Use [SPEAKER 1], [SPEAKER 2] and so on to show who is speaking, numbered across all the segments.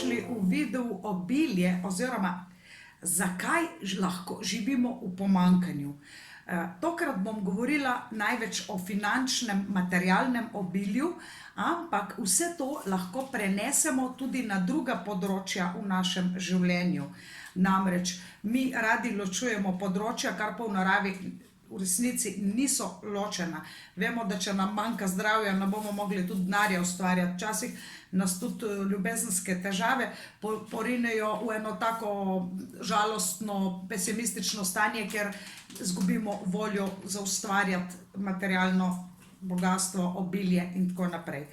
[SPEAKER 1] dobrodošli v videu obilje oziroma zakaj lahko živimo v pomanjkanju. Tokrat bom govorila največ o finančnem, materialnem obilju, ampak vse to lahko prenesemo tudi na druga področja v našem življenju. Namreč mi radi ločujemo področja, kar pa v naravi v resnici niso ločena. Vemo, da če nam manjka zdravja, ne bomo mogli tudi denarja ustvarjati. Včasih nas tudi ljubezenske težave porinejo v eno tako žalostno, pesimistično stanje, ker izgubimo voljo za ustvarjati materialno bogastvo, obilje in tako naprej.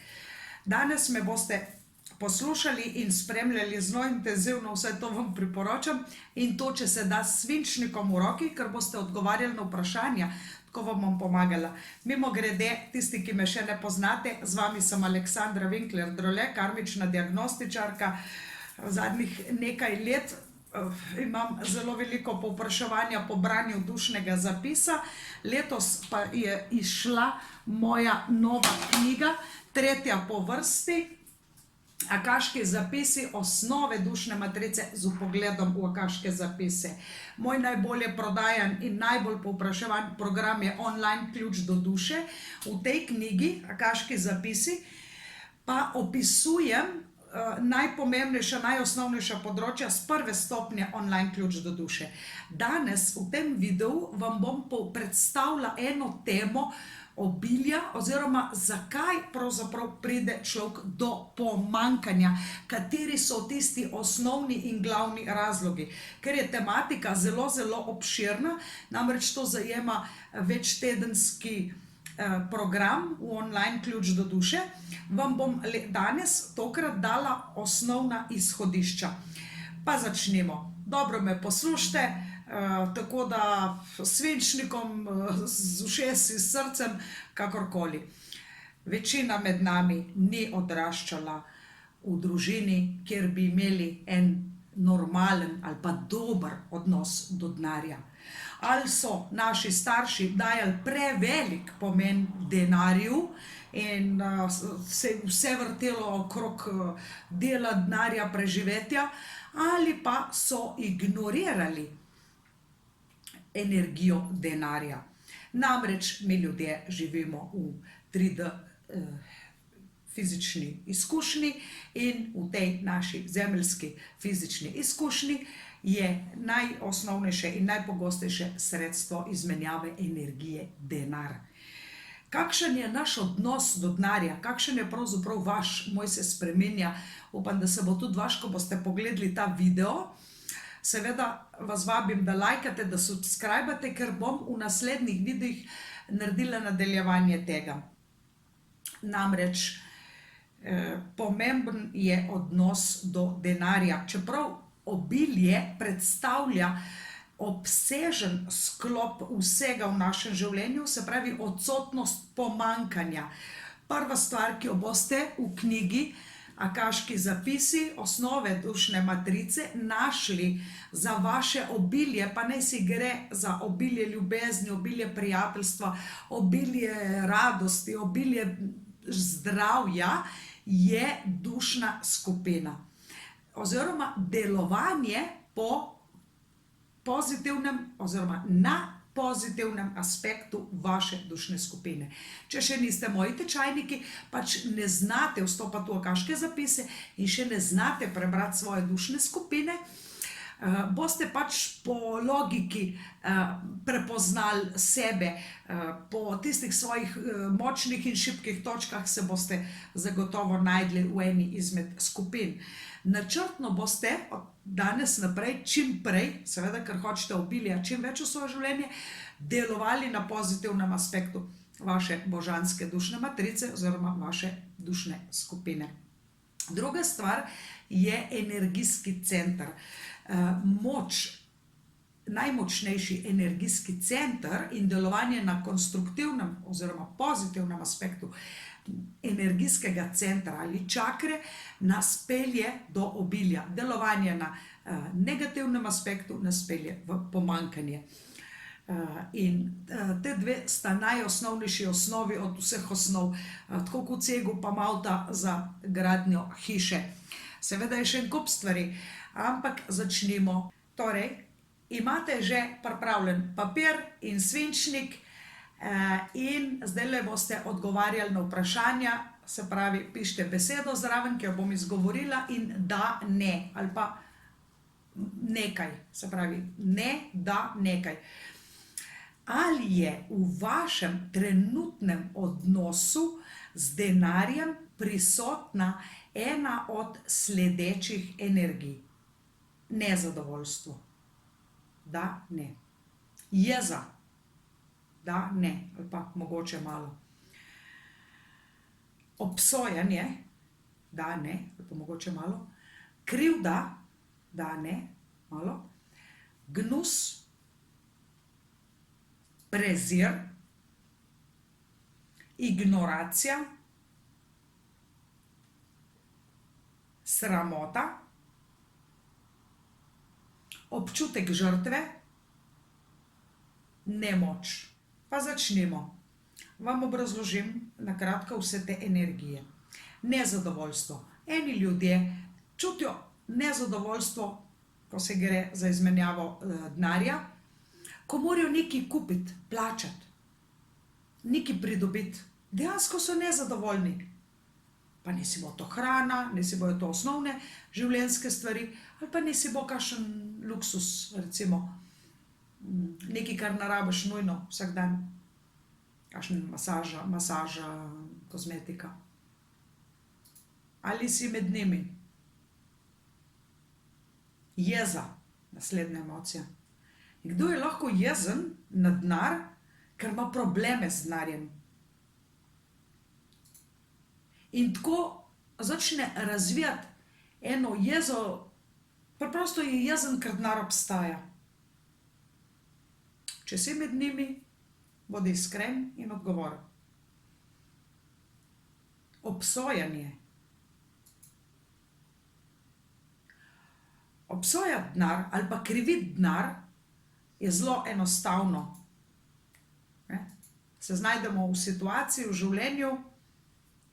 [SPEAKER 1] Danes me boste poslušali in spremljali zelo intenzivno, vse to vam priporočam, in to, če se da, s svinčnikom v roki, ker boste odgovarjali na vprašanja, tako vam bom pomagala. Mimogrede, tisti, ki me še ne poznate, z vami sem Aleksandra Winkler-Drole, karmična diagnostičarka. Zadnjih nekaj let imam zelo veliko povpraševanja po branju dušnega zapisa. Letos pa je izšla moja nova knjiga, tretja po vrsti, Akaški zapisi, osnove dušne matrice z vpogledom v akaške zapise. Moj najbolje prodajan in najbolj povpraševan program je online ključ do duše. V tej knjigi, Akaški zapisi, pa opisujem najpomembnejša, najosnovnejša področja s prve stopnje online ključ do duše. Danes v tem videu vam bom predstavila eno temo obilja oziroma zakaj pravzaprav pride človek do pomanjkanja, kateri so tisti osnovni in glavni razlogi. Ker je tematika zelo, zelo obširna, namreč to zajema večtedenski program v online ključ do duše, vam bom danes tokrat dala osnovna izhodišča. Pa začnemo. Dobro me poslušajte, tako da s svinčnikom, z ušesi, s srcem, kakorkoli. Večina med nami ni odraščala v družini, kjer bi imeli en normalen ali pa dober odnos do denarja. Ali so naši starši dajali prevelik pomen denarju in se vse vrtelo okrog dela, denarja, preživetja, ali pa so ignorirali energijo denarja. Namreč mi ljudje živimo v 3D fizični izkušnji in v tej naši zemeljski fizični izkušnji je najosnovnejše in najpogostejše sredstvo izmenjave energije denar. Kakšen je naš odnos do denarja, kakšen je pravzaprav vaš, moj se spreminja, upam, da se bo tudi vaš, ko boste pogledali ta video. Seveda vas vabim, da lajkate, da subscribate, ker bom v naslednjih videih naredila nadaljevanje tega. Namreč pomemben je odnos do denarja. Čeprav obilje predstavlja obsežen sklop vsega v našem življenju, se pravi odsotnost pomanjkanja. Prva stvar, ki jo boste v knjigi Akaški zapisi, osnove dušne matrice, našli za vaše obilje, pa naj si gre za obilje ljubezni, obilje prijateljstva, obilje radosti, obilje zdravja, je dušna skupina. Oziroma delovanje po pozitivnem oziroma na pozitivnem aspektu vaše dušne skupine. Če še niste moji tečajniki, pač ne znate vstopati v akaške zapise in še ne znate prebrati svoje dušne skupine, boste pač po logiki prepoznali sebe, po tistih svojih močnih in šibkih točkah se boste zagotovo najdli v eni izmed skupin. Načrtno boste od danes naprej, čim prej, seveda, ker hočete obilja čim več v svoje življenje, delovali na pozitivnem aspektu vaše božanske dušne matrice oziroma vaše dušne skupine. Druga stvar je energijski center. Najmočnejši energijski center in delovanje na konstruktivnem oziroma pozitivnem aspektu energijskega centra ali čakre nas pelje do obilja. Delovanje na negativnem aspektu nas pelje v pomanjkanje. In te dve sta najosnovnejši osnovi od vseh osnov, tako kot cegel pa malta za gradnjo hiše. Seveda je še en kup stvari, ampak začnimo. Torej, imate že pripravljen papir in svinčnik in zdajle boste odgovarjali na vprašanja, se pravi, pišite besedo zraven, ki jo bom izgovorila in da, ne, ali pa nekaj, se pravi, ne, da, nekaj. Ali je v vašem trenutnem odnosu z denarjem prisotna ena od sledečih energij? Nezadovoljstvo. Da, ne. Jeza. Da, ne. Ali pa mogoče malo. Obsojanje. Da, ne. Ali pa mogoče malo. Krivda. Da, ne. Malo. Gnus. Prezir. Ignoracija. Sramota. Občutek žrtve. Nemoč. Pa začnimo. Vam obrazložim na kratko vse te energije. Nezadovoljstvo. Eni ljudje čutijo nezadovoljstvo, ko se gre za izmenjavo denarja, ko morajo nekaj kupiti, plačati, nekaj pridobiti. Dejansko so nezadovoljni. Pa nisi bo to hrana, nisi bojo to osnovne življenjske stvari, ali pa nisi bo kakšen luksus, recimo, nekaj, kar ne rabiš nujno vsak dan. Kakšna masaža, kozmetika. Ali si med njimi? Jeza, naslednja emocija. Kdo je lahko jezen na denar, ker ima probleme z denarjem? In tako začne razvijati eno jezo, preprosto je jezen, ker denar obstaja. Če si med njimi, bodi iskren in odgovoren. Obsojanje. Obsojati denar ali pa kriviti denar je zelo enostavno. Se znajdemo v situaciji, v življenju,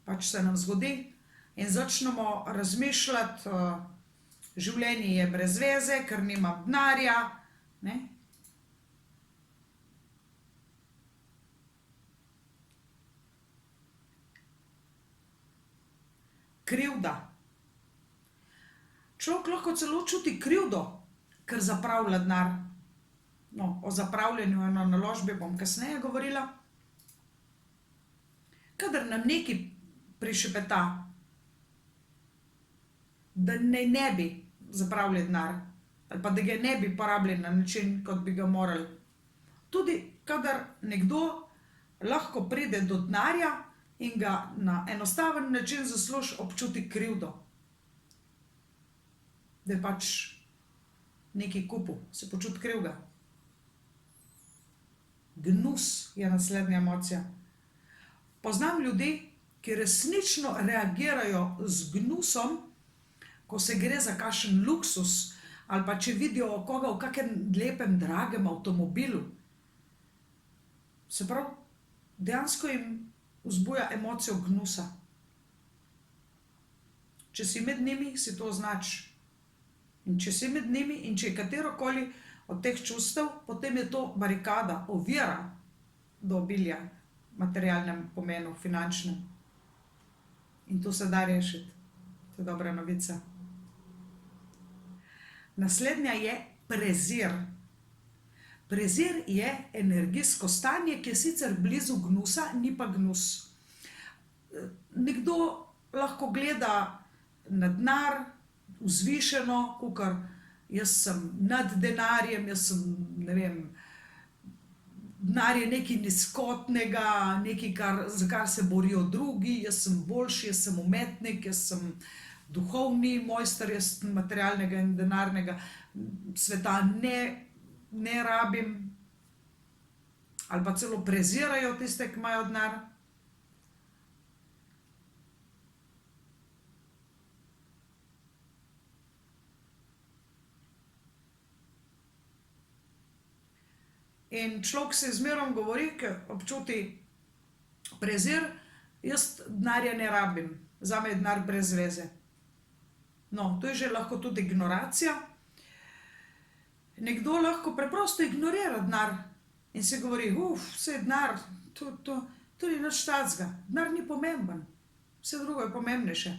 [SPEAKER 1] pač se nam zgodi in začnemo razmišljati, življenje je brez veze, ker nimam denarja, ne. Krivda. Človek lahko celo čuti krivdo, ker zapravlja denar. No, o zapravljanju na naložbi bom kasneje govorila. Kadar nam nekaj prišepeta, da naj ne bi zapravljali denar, ali pa da ga ne bi porabili na način, kot bi ga morali. Tudi kadar nekdo lahko pride do denarja in ga na enostaven način zasluži, občuti krivdo. Da je pač nekaj kupil, se počuti krivga. Gnus je naslednja emocija. Poznam ljudi, ki resnično reagirajo z gnusom, ko se gre za kakšen luksus, ali pa če vidijo koga v kakem lepem, dragem avtomobilu. Se pravi, dejansko jim vzbuja emocijo gnusa. Če si med njimi, si to označi. In če si med njimi in če je katerokoli od teh čustev, potem je to barikada, ovira do obilja, materialnem pomenu, finančnem. In to se da rešiti. To je dobra novica. Naslednja je prezir. Prezir je energijsko stanje, ki je sicer blizu gnusa, ni pa gnus. Nekdo lahko gleda na denar vzvišeno, kakor jaz sem nad denarjem, jaz sem, ne vem, denar je nekaj nizkotnega, nekaj, za kar se borijo drugi, jaz sem boljši, jaz sem umetnik, jaz sem duhovni mojster, jaz materialnega in denarnega sveta ne rabim, ali pa celo prezirajo tiste, ki imajo denar. In človek se zmerom govori, ker občuti prezir, jaz denarja ne rabim, zame je denar brez veze. No, to je že lahko tudi ignoracija. Nekdo lahko preprosto ignorira denar in si govori, vse denar, to ni nič takega, denar ni pomemben, vse drugo je pomembnejše.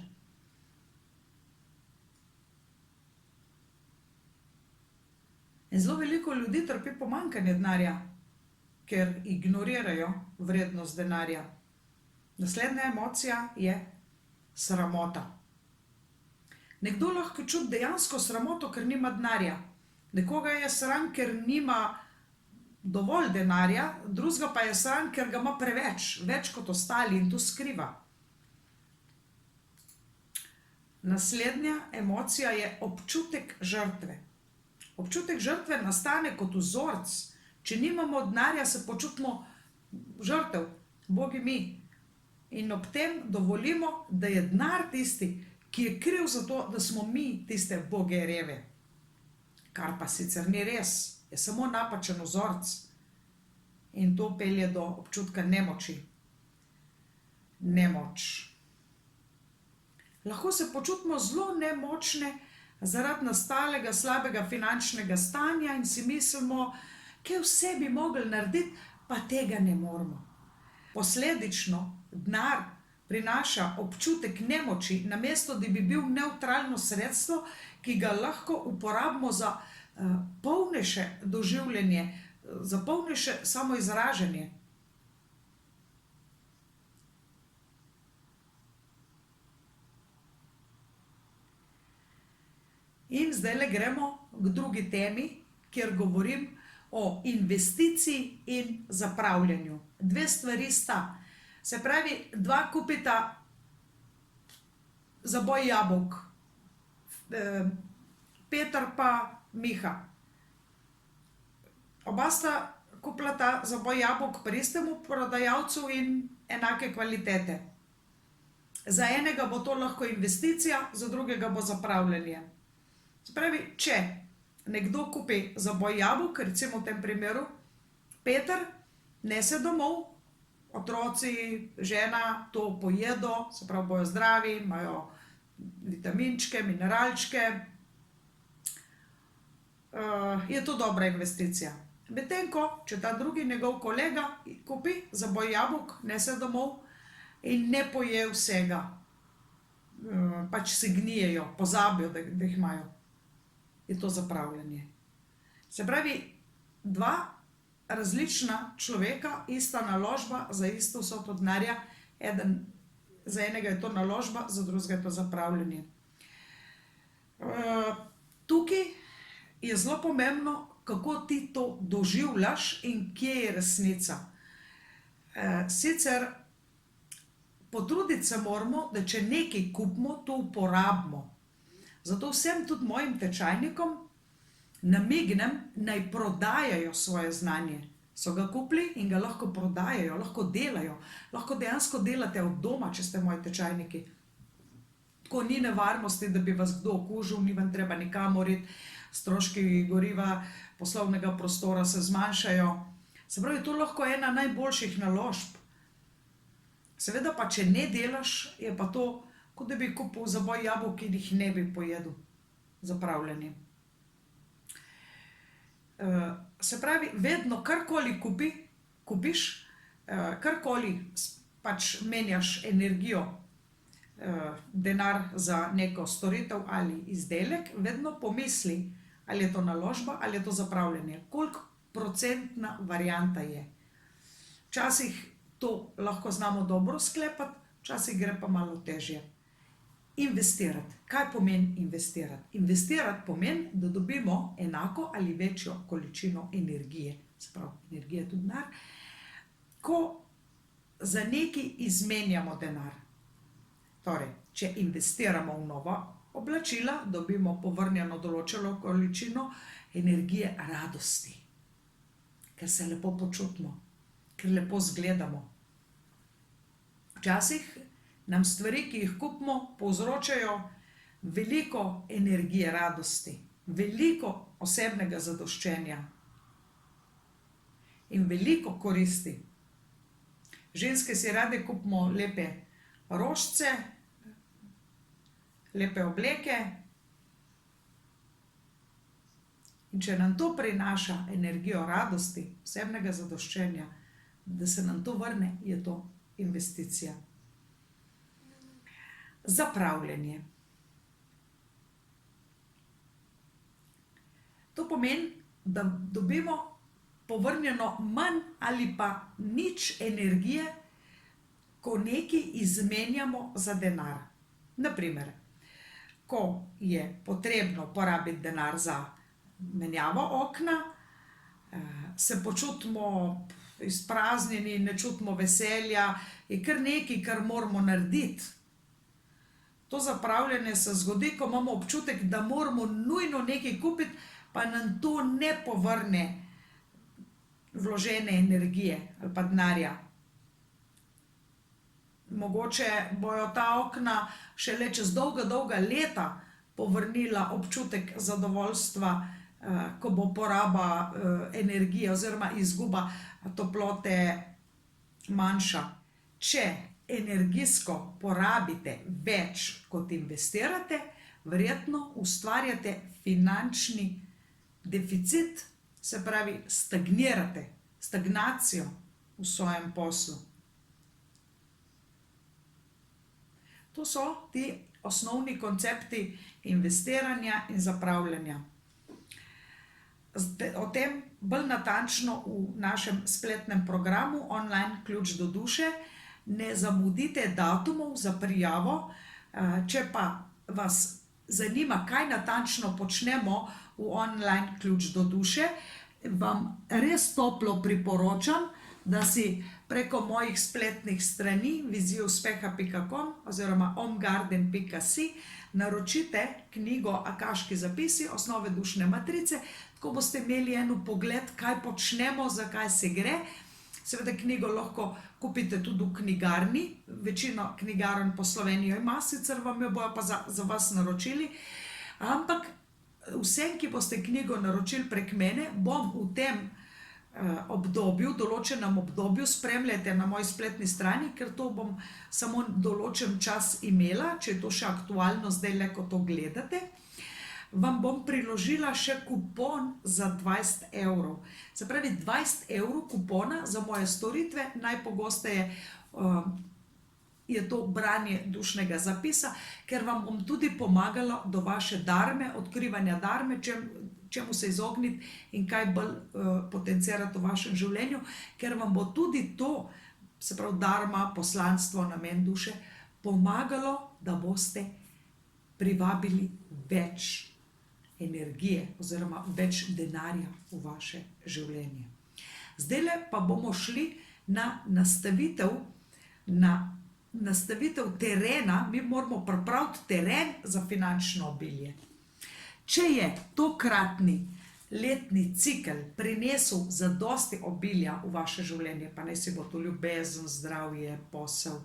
[SPEAKER 1] In zelo veliko ljudi trpi pomanjkanje denarja, ker ignorirajo vrednost denarja. Naslednja emocija je sramota. Nekdo lahko čuti dejansko sramoto, ker nima denarja. Nekoga je sram, ker nima dovolj denarja, drugega pa je sram, ker ga ima preveč, več kot ostali in to skriva. Naslednja emocija je občutek žrtve. Občutek žrtve nastane kot vzorec. Če nimamo denarja, se počutimo žrtev, bogi mi. In ob tem dovolimo, da je denar tisti, ki je kriv za to, da smo mi tiste boge reve. Kar pa sicer ni res, je samo napačen vzorec. In to pelje do občutka nemoči. Nemoč. Lahko se počutimo zelo nemočne zaradi nastalega slabega finančnega stanja in si mislimo, kaj vse bi mogli narediti, pa tega ne moremo. Posledično denar prinaša občutek nemoči, namesto da bi bil nevtralno sredstvo, ki ga lahko uporabimo za polnejše doživljanje, za polnejše samoizražanje. In zdajle gremo k drugi temi, kjer govorim o investiciji in zapravljanju. Dve stvari sta. Se pravi, dva kupita zaboj jabolk, Peter pa Miha. Oba sta kupila ta zaboj jabolk pri istemu prodajalcu in enake kvalitete. Za enega bo to lahko investicija, za drugega bo zapravljanje. Se pravi, če nekdo kupi zaboj jabolk, recimo v tem primeru, Peter nese domov, otroci, žena to pojedo, se pravi, bojo zdravi, imajo vitaminčke, mineralčke, je to dobra investicija. Medtem ko, če ta drugi njegov kolega kupi zaboj jabolk, nese domov in ne poje vsega, pač se gnijejo, pozabijo, da jih imajo, je to zapravljanje. Se pravi, dva različna človeka, ista naložba za isto vsoto denarja, za enega je to naložba, za drugega je to zapravljanje. Tukaj je zelo pomembno, kako ti to doživljaš in kje je resnica. Sicer potruditi se moramo, da če nekaj kupimo, to uporabimo. Zato vsem tudi mojim tečajnikom namignem, naj prodajajo svoje znanje. So ga kupili in ga lahko prodajajo, lahko delajo, lahko dejansko delate od doma, če ste moji tečajniki. Tako ni nevarnosti, da bi vas kdo okužil, ni vam treba nikamor iti, stroški goriva, poslovnega prostora se zmanjšajo. Se pravi, to lahko ena najboljših naložb. Seveda pa, če ne delaš, je pa to, kot da bi kupil zaboj jabolk in jih ne bi pojedel. Zapravljanje. Se pravi, vedno karkoli kupiš, karkoli pač menjaš energijo, denar za neko storitev ali izdelek, vedno pomisli, ali je to naložba ali je to zapravljanje. Koliko procentna varianta je. Včasih to lahko znamo dobro sklepati, včasih gre pa malo težje. Investirati. Kaj pomeni investirati? Investirati pomeni, da dobimo enako ali večjo količino energije. Se pravi, energija je tudi denar. Ko za nekaj izmenjamo denar. Torej, če investiramo v nova oblačila, dobimo povrnjeno določeno količino energije radosti. Ker se lepo počutimo, ker lepo izgledamo. Včasih nam stvari, ki jih kupimo, povzročajo veliko energije radosti, veliko osebnega zadoščenja in veliko koristi. Ženske si rade kupimo lepe rožice, lepe obleke, In če nam to prinaša energijo radosti, osebnega zadoščenja, da se nam to vrne, je to investicija. Zapravljanje. To pomeni, da dobimo povrnjeno manj ali pa nič energije, ko nekaj izmenjamo za denar. Na primer, ko je potrebno porabiti denar za menjavo okna, se počutimo izpraznjeni, ne čutimo veselja, je kar nekaj, kar moramo narediti. To zapravljanje se zgodi, ko imamo občutek, da moramo nujno nekaj kupiti, pa nam to ne povrne vložene energije ali pa denarja. Mogoče bojo ta okna šele čez dolga leta povrnila občutek zadovoljstva, ko bo poraba energije oziroma izguba toplote manjša. Če energijsko porabite več, kot investirate, verjetno ustvarjate finančni deficit, se pravi stagnirate, stagnacijo v svojem poslu. To so ti osnovni koncepti investiranja in zapravljanja. O tem bolj natančno v našem spletnem programu Online ključ do duše. Ne zamudite datumov za prijavo. Če pa vas zanima, kaj natančno počnemo v Online ključ do duše, vam res toplo priporočam, da si preko mojih spletnih strani vizijuspeha.com oziroma omgarden.si naročite knjigo Akaški zapisi, osnove dušne matrice, tako boste imeli en vpogled, kaj počnemo, za kaj se gre. Seveda knjigo lahko kupite tudi v knjigarni, večino knjigarn po Sloveniji ima, sicer vam jo bojo pa za vas naročili. Ampak vsem, ki boste knjigo naročili prek mene, bom v tem obdobju, določenem obdobju, spremljajte na moji spletni strani, ker to bom samo določen čas imela, če je to še aktualno zdajle, ko to gledate, vam bom priložila še kupon za 20 evrov. Se pravi, 20 evrov kupona za moje storitve, najpogosteje je to branje dušnega zapisa, ker vam bom tudi pomagala do vaše darme, odkrivanja darme, čemu se izogniti in kaj bolj potencirati v vašem življenju, ker vam bo tudi to, se pravi darma, poslanstvo, namen duše, pomagalo, da boste privabili več energije oziroma več denarja v vaše življenje. Zdajle pa bomo šli na nastavitev terena. Mi moramo pripraviti teren za finančno obilje. Če je tokratni letni cikel prinesel zadosti obilja v vaše življenje, pa naj si bo to ljubezen, zdravje, posel,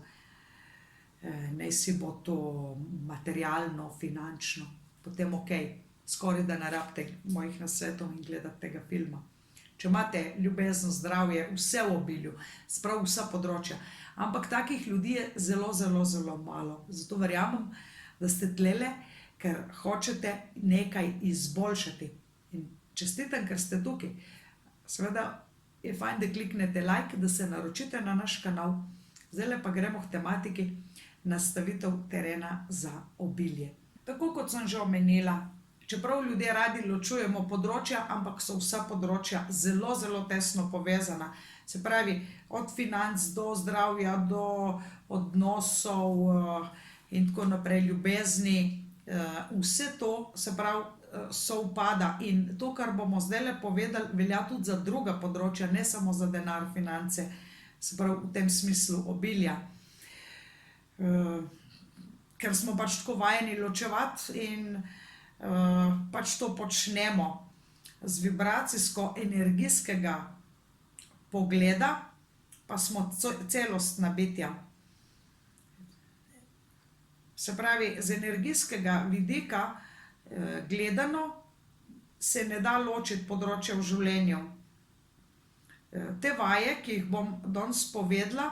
[SPEAKER 1] naj si bo to materialno, finančno, potem okej, skoraj da ne rabite mojih nasvetov in gledati tega filma. Če imate ljubezen, zdravje, vse v obilju, sprav vsa področja, ampak takih ljudi je zelo, zelo, zelo malo. Zato verjamem, da ste tlele, ker hočete nekaj izboljšati. In čestitam, ker ste tukaj. Seveda je fajn, da kliknete like, da se naročite na naš kanal. Zdajle pa gremo k tematiki nastavitev terena za obilje. Tako kot sem že omenila, čeprav ljudje radi ločujemo področja, ampak so vsa področja zelo, zelo tesno povezana. Se pravi, od financ do zdravja, do odnosov in tako naprej, ljubezni, vse to, se pravi, sovpada. In to, kar bomo zdajle povedali, velja tudi za druga področja, ne samo za denar, finance, se pravi, v tem smislu obilja. Ker smo pač tako vajeni ločevati in pač to počnemo z vibracijsko-energijskega pogleda, pa smo celostna bitja. Se pravi, z energijskega vidika gledano se ne da ločiti področja v življenju. Te vaje, ki jih bom danes povedala,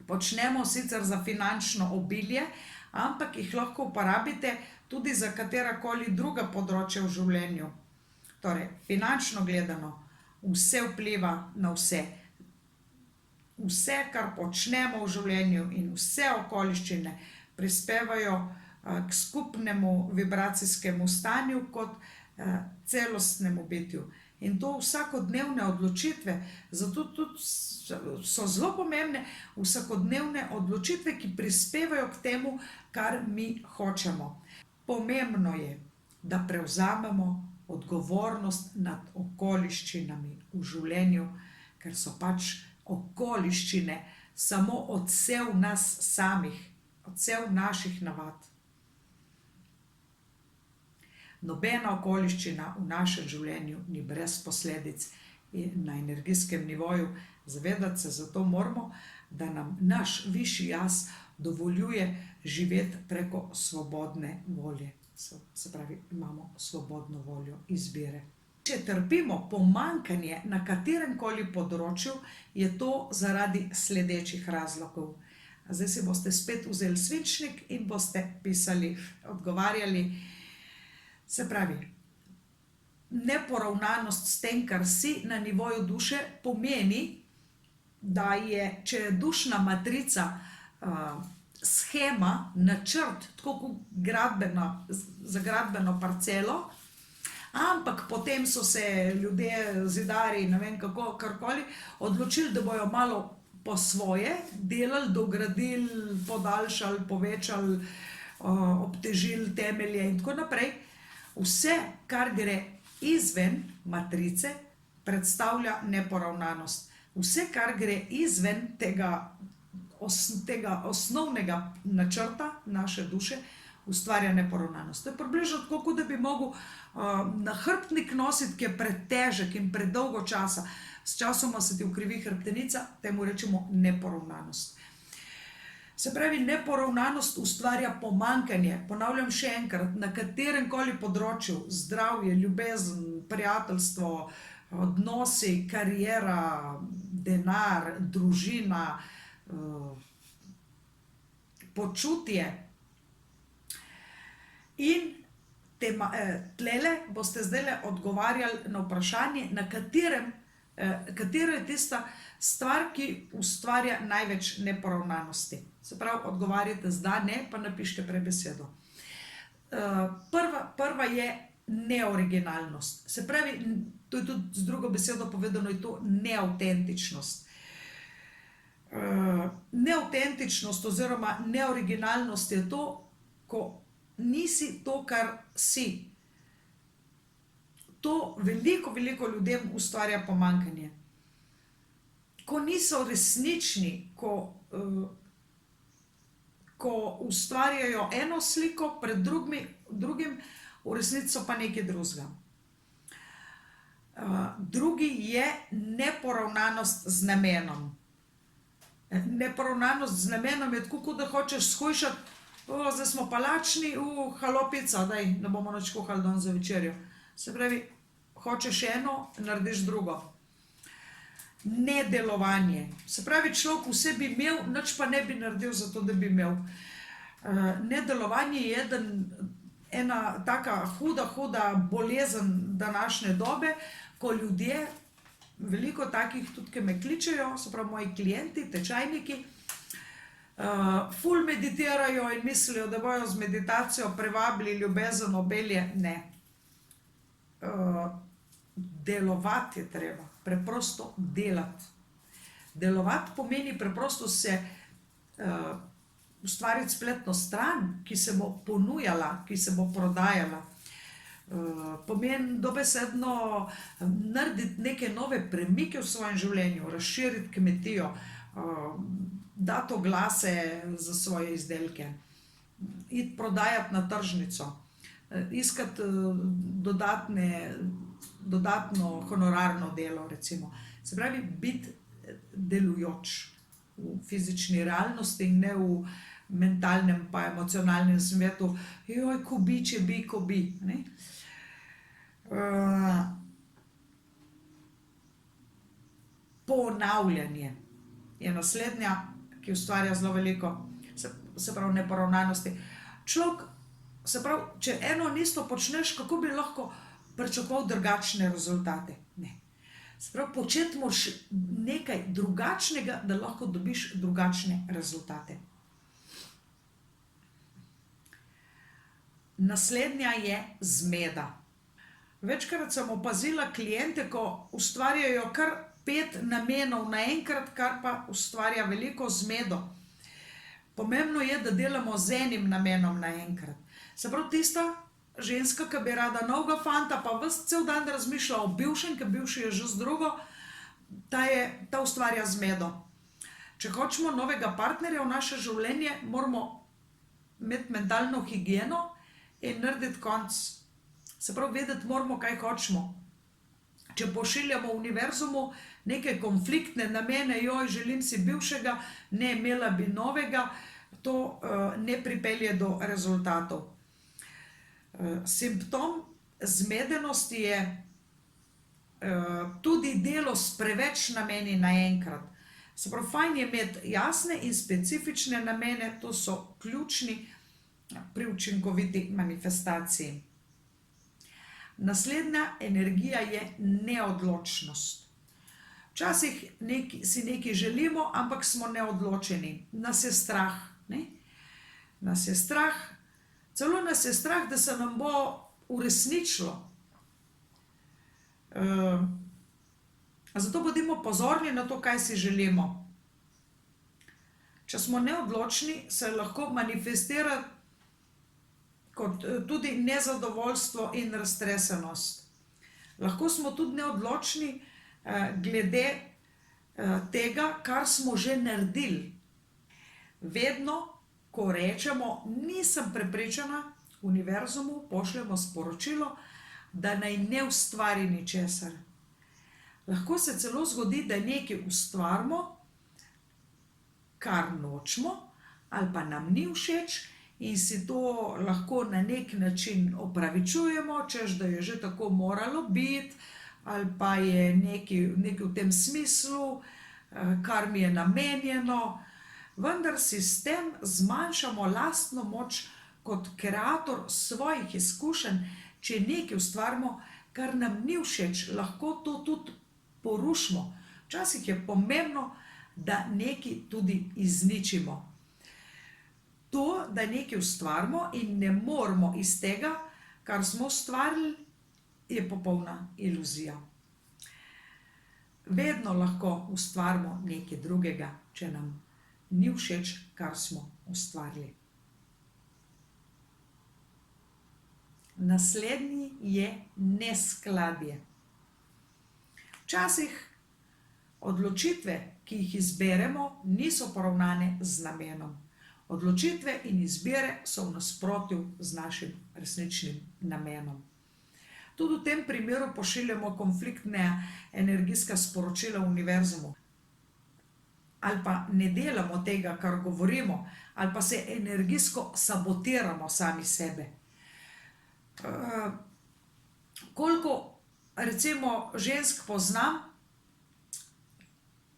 [SPEAKER 1] počnemo sicer za finančno obilje, ampak jih lahko uporabite tudi za katerakoli druga področja v življenju. Torej, finančno gledano, vse vpliva na vse. Vse, kar počnemo v življenju in vse okoliščine prispevajo k skupnemu vibracijskemu stanju kot celostnemu bitju. In to vsakodnevne odločitve, zato tudi so zelo pomembne vsakodnevne odločitve, ki prispevajo k temu, kar mi hočemo. Pomembno je, da prevzamemo odgovornost nad okoliščinami v življenju, ker so pač okoliščine samo odsev nas samih, odsev naših navad. Nobena okoliščina v našem življenju ni brez posledic na energijskem nivoju. Zavedati se zato moramo, da nam naš višji jaz dovoljuje živeti preko svobodne volje. Se pravi, imamo svobodno voljo izbire. Če trpimo pomanjkanje na kateremkoli področju, je to zaradi sledečih razlogov. Zdaj si boste spet vzeli svinčnik in boste pisali, odgovarjali. Se pravi, neporavnanost s tem, kar si na nivoju duše, pomeni, da je, če je dušna matrica shema, načrt, tako kot za gradbeno parcelo, ampak potem so se ljudje, zidarji, ne vem kako, karkoli, odločili, da bojo malo po svoje delali, dogradili, podaljšali, povečali, obtežili temelje in tako naprej. Vse, kar gre izven matrice, predstavlja neporavnanost. Vse, kar gre izven tega osnovnega načrta naše duše, ustvarja neporavnanost. To je približno tako, kot da bi mogel nahrbtnik nositi, ki je pretežek in predolgo časa. Sčasoma se ti ukrivi hrbtenica, temu rečemo neporavnanost. Se pravi, neporavnanost ustvarja pomanjkanje, ponavljam še enkrat, na kateremkoli področju, zdravje, ljubezen, prijateljstvo, odnosi, kariera, denar, družina, počutje. In tlele boste zdajle odgovarjali na vprašanje, katero je tista stvar, ki ustvarja največ neporavnanosti. Se pravi, odgovarjate z da, ne, pa napišite prej besedo. Prva je neoriginalnost. Se pravi, to je tudi z drugo besedo povedano, je to neavtentičnost. Neavtentičnost oziroma neoriginalnost je to, ko nisi to, kar si. To veliko ljudem ustvarja pomanjkanje. Ko niso resnični, ko ustvarjajo eno sliko pred drugim, v resnici so pa nekaj drugega. Drugi je neporavnanost z namenom. Neporavnanost z namenom je tako, da hočeš shujšati, zdaj smo pa lačni, halo pica, daj, ne bomo nič kuhali danes za večerjo. Se pravi, hočeš eno, narediš drugo. Nedelovanje. Se pravi, človek vse bi imel, nič pa ne bi naredil zato, da bi imel. Nedelovanje je ena taka huda bolezen današnje dobe, ko ljudje, veliko takih tudi, ki me kličejo, se pravi moji klienti, tečajniki, ful meditirajo in mislijo, da bojo z meditacijo privabili ljubezen, obelje. Ne. Delovati je treba, preprosto delati. Delovati pomeni preprosto se ustvariti spletno stran, ki se bo ponujala, ki se bo prodajala. Pomeni dobesedno narediti neke nove premike v svojem življenju, razširiti kmetijo, dati oglase za svoje izdelke, iti prodajati na tržnico, iskati dodatno honorarno delo, recimo. Se pravi, biti delujoč v fizični realnosti in ne v mentalnem pa emocionalnem svetu, joj, ko bi, če bi, ko bi. Ponavljanje je naslednja, ki ustvarja zelo veliko, se pravi, neporavnanosti. Človek, se pravi, če eno in isto počneš, kako bi lahko pričakoval drugačne rezultate. Ne. Se pravi, početi moraš nekaj drugačnega, da lahko dobiš drugačne rezultate. Naslednja je zmeda. Večkrat sem opazila kliente, ko ustvarjajo kar 5 namenov naenkrat, kar pa ustvarja veliko zmedo. Pomembno je, da delamo z enim namenom naenkrat. Se pravi, tista ženska, ki bi rada novega fanta, pa ves cel dan razmišlja o bivšem, ker bivši je že z drugo, ta ustvarja zmedo. Če hočemo novega partnerja v naše življenje, moramo imeti mentalno higieno in narediti konc. Se pravi, vedeti moramo, kaj hočemo. Če pošiljamo univerzumu neke konfliktne namene, joj, želim si bivšega, ne, imela bi novega, to ne pripelje do rezultatov. Simptom zmedenosti je tudi delo s preveč nameni naenkrat. Se pravi, fajn je imeti jasne in specifične namene, to so ključni pri učinkoviti manifestaciji. Naslednja energija je neodločnost. Včasih si nekaj želimo, ampak smo neodločeni. Nas je strah. Ne? Nas je strah, celo nas je strah, da se nam bo uresničilo. Zato bodimo pozorni na to, kaj si želimo. Če smo neodločni, se lahko manifestira kot tudi nezadovoljstvo in raztresenost. Lahko smo tudi neodločni glede tega, kar smo že naredili. Vedno, ko rečemo, nisem prepričana, univerzumu pošljemo sporočilo, da naj ne ustvari ničesar. Lahko se celo zgodi, da nekaj ustvarimo, kar nočemo, ali pa nam ni všeč, in si to lahko na nek način opravičujemo, češ da je že tako moralo biti, ali pa je nekaj v tem smislu, kar mi je namenjeno, vendar si s tem zmanjšamo lastno moč kot kreator svojih izkušenj, če nekaj ustvarimo, kar nam ni všeč, lahko to tudi porušimo. Včasih je pomembno, da nekaj tudi izničimo. To, da nekaj ustvarimo in ne moremo iz tega, kar smo ustvarili, je popolna iluzija. Vedno lahko ustvarimo nekaj drugega, če nam ni všeč, kar smo ustvarili. Naslednji je neskladje. Včasih odločitve, ki jih izberemo, niso poravnane z namenom. Odločitve in izbire so v nasprotju z našim resničnim namenom. Tudi v tem primeru pošiljamo konfliktne energijska sporočila v univerzumu. Ali pa ne delamo tega, kar govorimo, ali pa se energijsko sabotiramo sami sebe. Koliko recimo žensk poznam,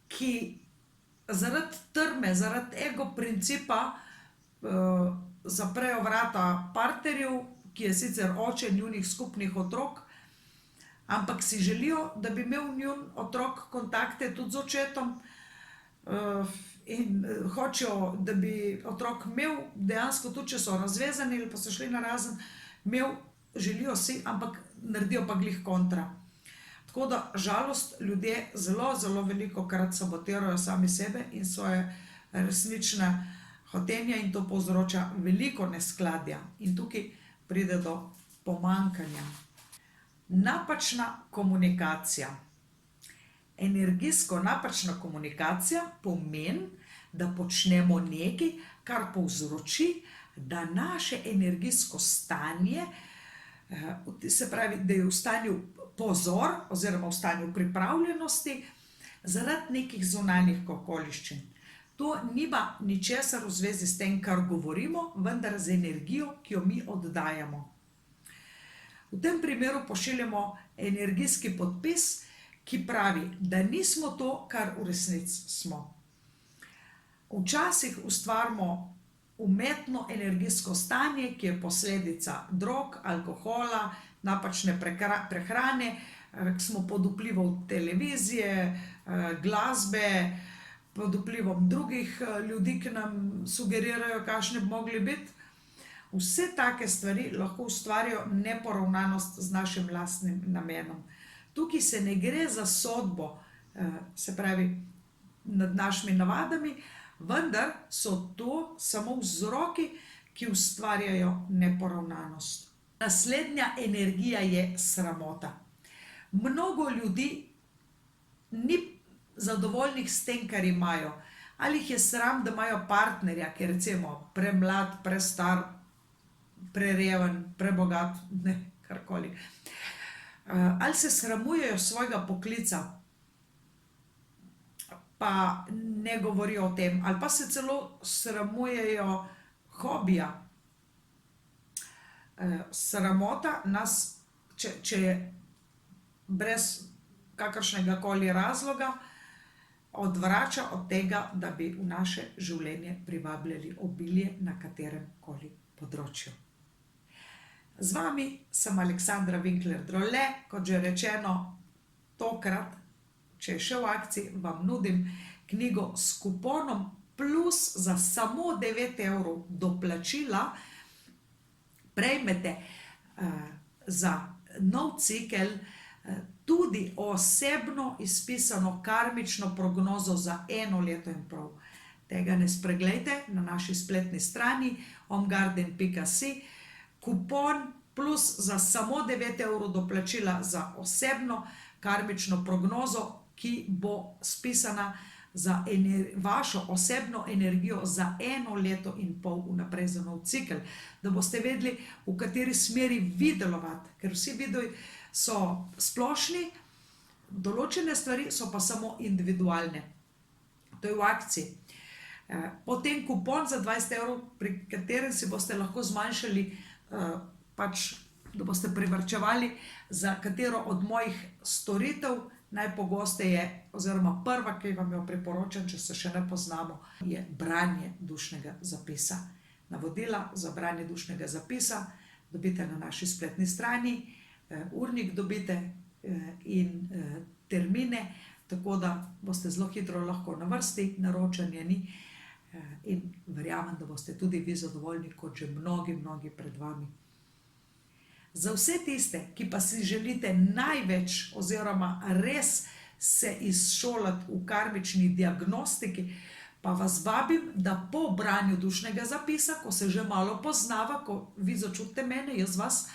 [SPEAKER 1] ki zaradi trme, zaradi ego principa zaprejo vrata partnerju, ki je sicer oče njunih skupnih otrok, ampak si želijo, da bi imel njun otrok kontakte tudi z očetom in hočejo, da bi otrok imel dejansko tudi, če so razvezani ali pa so šli narazen, želijo si, ampak naredijo pa glih kontra. Tako da, žalost, ljudje zelo, zelo veliko krat sabotirajo sami sebe in svoje resnične hotenja in to povzroča veliko neskladja. In tukaj pride do pomanjkanja. Napačna komunikacija. Energijsko napačna komunikacija pomeni, da počnemo nekaj, kar povzroči, da naše energijsko stanje, se pravi, da je v stanju pozor oziroma v stanju pripravljenosti zaradi nekih zunanjih okoliščin. To nima ničesar v zvezi s tem, kar govorimo, vendar z energijo, ki jo mi oddajamo. V tem primeru pošiljamo energijski podpis, ki pravi, da nismo to, kar v resnici smo. Včasih ustvarimo umetno energijsko stanje, ki je posledica drog, alkohola, napačne prehrane, smo pod vplivom televizije, glasbe, pod vplivom drugih ljudi, ki nam sugerirajo, kakšne bi mogli biti. Vse take stvari lahko ustvarijo neporavnanost z našim lastnim namenom. Tukaj se ne gre za sodbo, se pravi, nad našimi navadami, vendar so to samo vzroki, ki ustvarjajo neporavnanost. Naslednja energija je sramota. Mnogo ljudi ni zadovoljnih s tem, kar imajo. Ali jih je sram, da imajo partnerja, ki je recimo premlad, prestar, prereven, prebogat, ne, karkoli. Ali se sramujejo svojega poklica, pa ne govorijo o tem, ali pa se celo sramujejo hobija. Sramota nas, če brez kakršnega koli razloga, odvrača od tega, da bi v naše življenje privabljali obilje na katerem koli področju. Z vami sem Aleksandra Winkler Drolle, kot že rečeno, tokrat, če je še v akciji, vam nudim knjigo s kuponom plus za samo 9 € doplačila. Prejmete za nov cikel tudi osebno izpisano karmično prognozo za 1 leto in pol. Tega ne spreglejte na naši spletni strani homegarden.si. Kupon plus za samo 9 € doplačila za osebno karmično prognozo, ki bo spisana za vašo osebno energijo za 1 leto in pol vnaprej za nov cikel, da boste vedeli, v kateri smeri vi delovati, ker vsi videi so splošni, določene stvari so pa samo individualne. To je v akciji. Potem kupon za 20 €, pri katerem si boste lahko zmanjšali, pač, da boste privarčevali za katero od mojih storitev. Najpogosteje, oziroma prva, ki vam jo priporočam, če se še ne poznamo, je branje dušnega zapisa. Navodila za branje dušnega zapisa dobite na naši spletni strani, urnik dobite in termine, tako da boste zelo hitro lahko na vrsti, naročanje ni, in verjamem, da boste tudi vi zadovoljni, kot že mnogi pred vami. Za vse tiste, ki pa si želite največ oziroma res se izšolati v karmični diagnostiki, pa vas vabim, da po branju dušnega zapisa, ko se že malo poznava, ko vi začutite mene, jaz vas,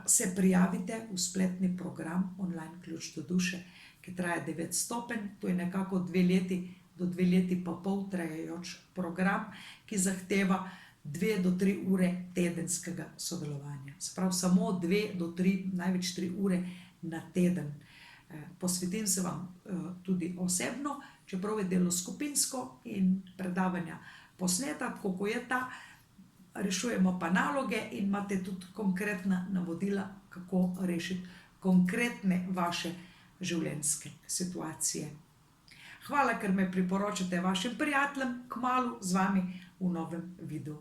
[SPEAKER 1] se prijavite v spletni program Online ključ do duše, ki traja 9 stopenj, to je nekako 2 leti do 2 leti pa pol trajajoč program, ki zahteva 2 do 3 ure tedenskega sodelovanja. Se pravi, samo 2 do 3, največ 3 ure na teden. Posvetim se vam tudi osebno, čeprav je delo skupinsko in predavanja posneta, tako ko je ta, rešujemo pa naloge in imate tudi konkretna navodila, kako rešiti konkretne vaše življenjske situacije. Hvala, ker me priporočate vašim prijateljem, kmalu z vami v novem videu.